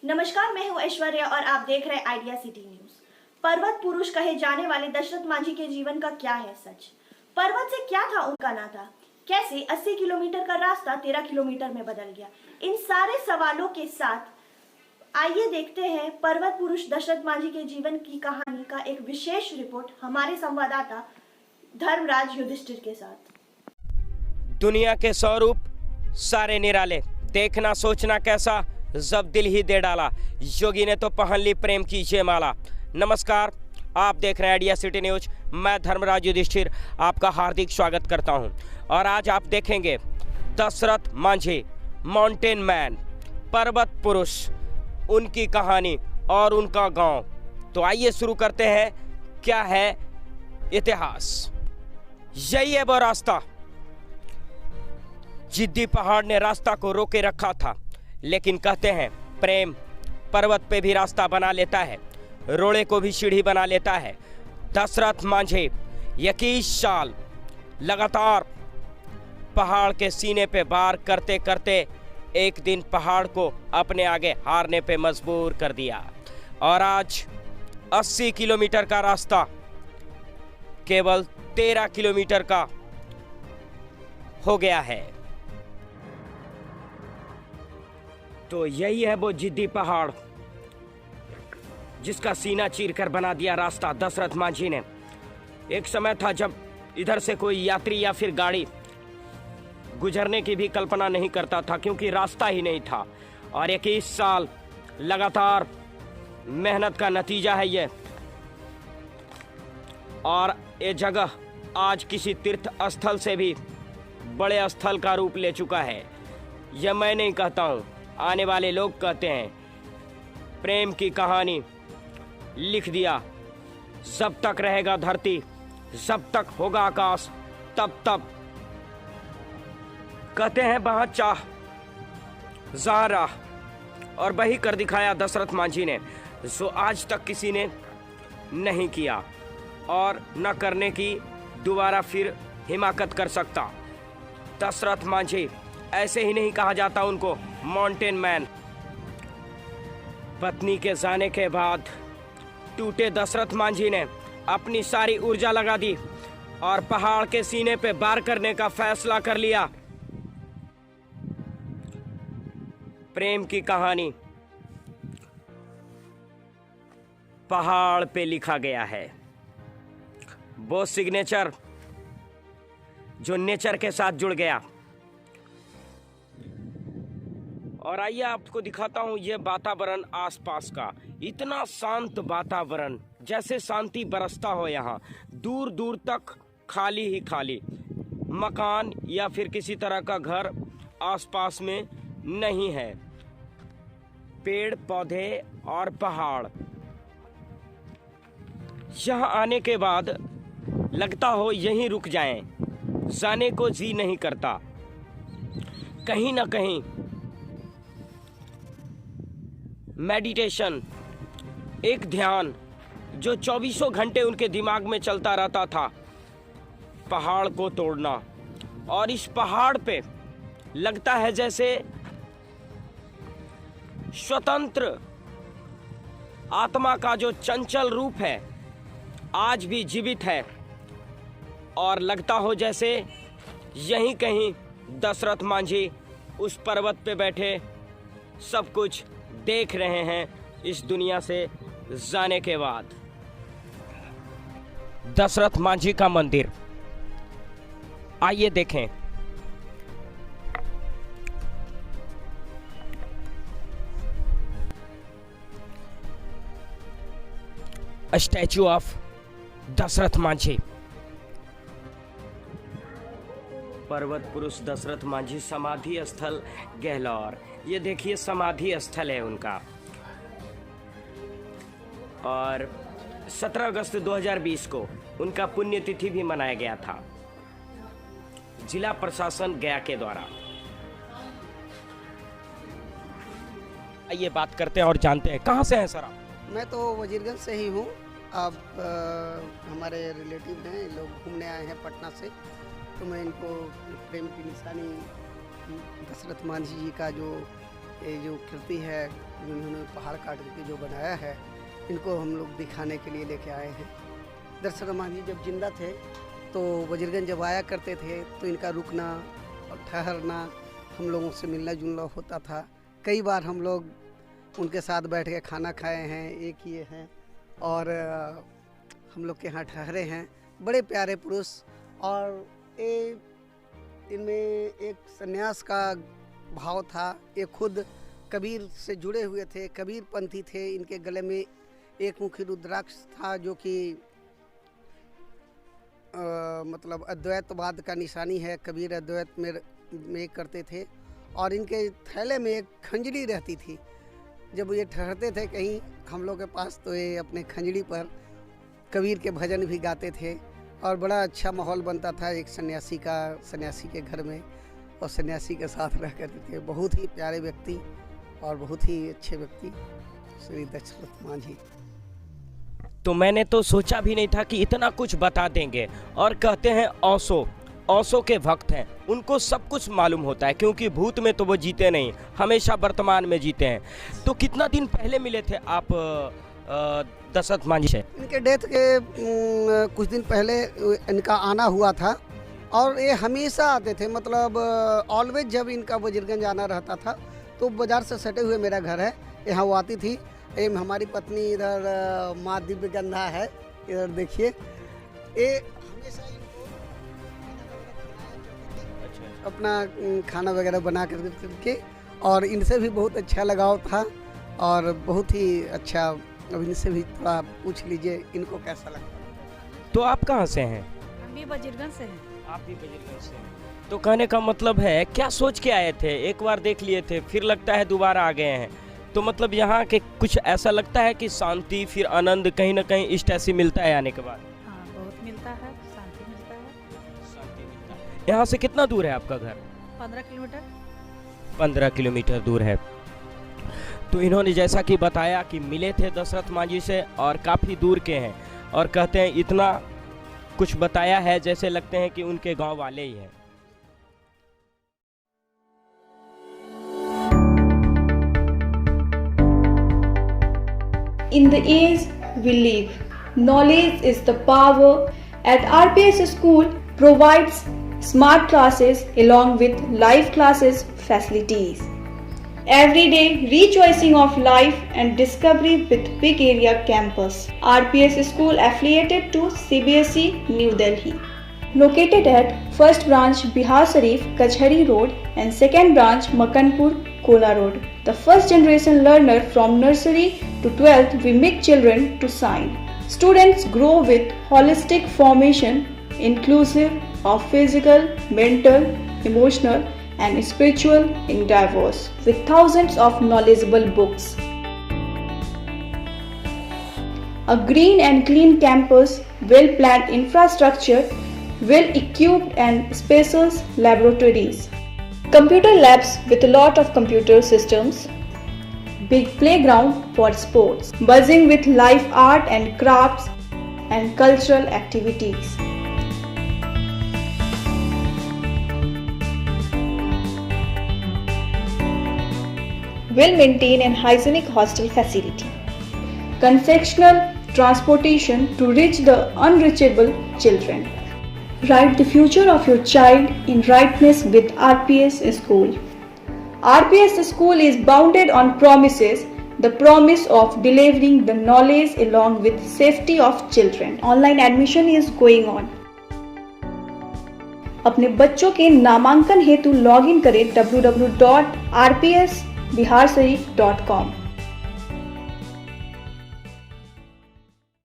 नमस्कार, मैं हूं ऐश्वर्या और आप देख रहे हैं आइडिया सिटी न्यूज। पर्वत पुरुष कहे जाने वाले दशरथ मांझी के जीवन का क्या है सच? पर्वत से क्या था उनका नाता? कैसे 80 किलोमीटर का रास्ता 13 किलोमीटर में बदल गया? इन सारे सवालों के साथ आइए देखते हैं पर्वत पुरुष दशरथ मांझी के जीवन की कहानी का एक विशेष रिपोर्ट हमारे संवाददाता धर्मराज युधिष्ठिर के साथ। दुनिया के स्वरूप सारे निराले, देखना सोचना कैसा जब दिल ही दे डाला, योगी ने तो पहन ली प्रेम की जयमाला। नमस्कार, आप देख रहे हैं आइडिया सिटी न्यूज। मैं धर्मराज युधिष्ठिर आपका हार्दिक स्वागत करता हूं और आज आप देखेंगे दशरथ मांझी, माउंटेन मैन, पर्वत पुरुष, उनकी कहानी और उनका गांव। तो आइए शुरू करते हैं। क्या है इतिहास? यही है वो रास्ता। जिद्दी पहाड़ ने रास्ता को रोके रखा था, लेकिन कहते हैं प्रेम पर्वत पे भी रास्ता बना लेता है, रोड़े को भी सीढ़ी बना लेता है। दशरथ मांझी 21 साल लगातार पहाड़ के सीने पे वार करते करते एक दिन पहाड़ को अपने आगे हारने पे मजबूर कर दिया और आज 80 किलोमीटर का रास्ता केवल 13 किलोमीटर का हो गया है। तो यही है वो जिद्दी पहाड़ जिसका सीना चीरकर बना दिया रास्ता दशरथ मांझी ने। एक समय था जब इधर से कोई यात्री या फिर गाड़ी गुजरने की भी कल्पना नहीं करता था, क्योंकि रास्ता ही नहीं था। और 21 साल लगातार मेहनत का नतीजा है ये। और ये जगह आज किसी तीर्थ स्थल से भी बड़े स्थल का रूप ले चुका है। यह मैं नहीं कहता हूँ, आने वाले लोग कहते हैं। प्रेम की कहानी लिख दिया। जब तक रहेगा धरती, जब तक होगा आकाश, तब तक कहते हैं वहां चाह जहां राह, और वही कर दिखाया दशरथ मांझी ने, जो आज तक किसी ने नहीं किया और न करने की दोबारा फिर हिमाकत कर सकता। दशरथ मांझी, ऐसे ही नहीं कहा जाता उनको, माउंटेन मैन। पत्नी के जाने के बाद टूटे दशरथ मांझी ने अपनी सारी ऊर्जा लगा दी और पहाड़ के सीने पे वार करने का फैसला कर लिया। प्रेम की कहानी पहाड़ पे लिखा गया है। वो सिग्नेचर जो नेचर के साथ जुड़ गया। और आइए आपको दिखाता हूँ ये वातावरण आसपास का। इतना शांत वातावरण, जैसे शांति बरसता हो यहाँ। दूर दूर तक खाली ही खाली, मकान या फिर किसी तरह का घर आसपास में नहीं है। पेड़ पौधे और पहाड़। यहाँ आने के बाद लगता हो यहीं रुक जाएं, जाने को जी नहीं करता। कहीं ना कहीं मेडिटेशन, एक ध्यान जो 24 घंटे उनके दिमाग में चलता रहता था, पहाड़ को तोड़ना। और इस पहाड़ पे लगता है जैसे स्वतंत्र आत्मा का जो चंचल रूप है आज भी जीवित है। और लगता हो जैसे यहीं कहीं दशरथ मांझी उस पर्वत पे बैठे सब कुछ देख रहे हैं इस दुनिया से जाने के बाद। दशरथ मांझी का मंदिर आइए देखें। Statue of Dashrath Manjhi. पर्वत पुरुष दशरथ मांझी समाधि स्थल गहलोर। ये देखिए समाधि स्थल है उनका। और 17 अगस्त 2020 को उनका पुण्यतिथि भी मनाया गया था जिला प्रशासन गया के द्वारा। आइए बात करते हैं और जानते हैं कहाँ से हैं सर आप? मैं तो वजीरगंज से ही हूँ। अब हमारे रिलेटिव हैं, लोग घूमने आए हैं पटना से, तो मैं इनको प्रेम की निशानी दशरथ मांझी जी का जो ये जो कृति है जिन्होंने पहाड़ काट के जो बनाया है, इनको हम लोग दिखाने के लिए लेके आए हैं। दशरथ मांझी जब जिंदा थे तो वजीरगंज जब आया करते थे तो इनका रुकना और ठहरना, हम लोगों से मिलना जुलना होता था। कई बार हम लोग उनके साथ बैठ के खाना खाए हैं, ये किए हैं और हम लोग के यहाँ ठहरे हैं। बड़े प्यारे पुरुष, और ये इनमें एक सन्यास का भाव था। ये खुद कबीर से जुड़े हुए थे, कबीर पंथी थे। इनके गले में एक मुखी रुद्राक्ष था जो कि मतलब अद्वैतवाद का निशानी है। कबीर अद्वैत में करते थे। और इनके थैले में एक खंजरी रहती थी। जब ये ठहरते थे कहीं हम लोग के पास तो ये अपने खंजरी पर कबीर के भजन भी गाते थे और बड़ा अच्छा माहौल बनता था एक सन्यासी के घर में, और सन्यासी के साथ रह करते थे। बहुत ही प्यारे व्यक्ति और बहुत ही अच्छे व्यक्ति श्री दशरथ मांझी। तो मैंने तो सोचा भी नहीं था कि इतना कुछ बता देंगे। और कहते हैं ओशो के भक्त हैं, उनको सब कुछ मालूम होता है क्योंकि भूत में तो वो जीते नहीं, हमेशा वर्तमान में जीते हैं। तो कितना दिन पहले मिले थे आप दशरथ मांझी से? इनके डेथ के कुछ दिन पहले इनका आना हुआ था और ये हमेशा आते थे। मतलब ऑलवेज जब इनका वजीरगंज आना रहता था तो बाज़ार से सटे हुए मेरा घर है, यहाँ वो आती थी। हमारी पत्नी इधर माँ दिव्य गंधा है, इधर देखिए। ये हमेशा इनको अपना खाना वगैरह बना करके, और इनसे भी बहुत अच्छा लगाव था और बहुत ही अच्छा। अब इनसे भी थोड़ा पूछ लीजिए इनको कैसा लगता। तो आप कहाँ से हैं? हम भी वजीरगंज से हैं। आप भी वजीरगंज से हैं। तो कहने का मतलब है क्या सोच के आए थे? एक बार देख लिए थे, फिर लगता है दोबारा आ गए हैं। तो मतलब यहाँ के कुछ ऐसा लगता है कि शांति फिर आनंद कहीं ना कहीं इष्ट ऐसी मिलता है आने के बाद? हाँ, बहुत मिलता है, शांति मिलता है। शांति मिलता है। यहाँ से कितना दूर है आपका घर? 15 किलोमीटर। 15 किलोमीटर दूर है। तो इन्होंने जैसा कि बताया कि मिले थे दशरथ मांझी से और काफ़ी दूर के हैं, और कहते हैं इतना कुछ बताया है जैसे लगते हैं कि उनके गांव वाले ही हैं। In the age we live, knowledge is the power. At RPS School provides smart classes along with live classes facilities. Every day rejoicing of life and discovery with big area campus. RPS School affiliated to CBSE New Delhi. Located at first branch Bihar Sharif, Kachhari Road and second branch Makanpur, Kola Road. The first generation learner from nursery to 12th, we make children to shine. Students grow with holistic formation inclusive of physical, mental, emotional and spiritual endeavors with thousands of knowledgeable books. A green and clean campus, well-planned infrastructure, well-equipped and spacious laboratories. Computer labs with a lot of computer systems. Big playground for sports. Buzzing with live art and crafts and cultural activities. Well-maintained and hygienic hostel facility. Confectional transportation to reach the unreachable children. Write the future of your child in rightness with RPS School. RPS School is bounded on promises, the promise of delivering the knowledge along with safety of children. Online admission is going on. अपने बच्चों के नामांकन हेतु login करें www.rpsbiharsharif.com।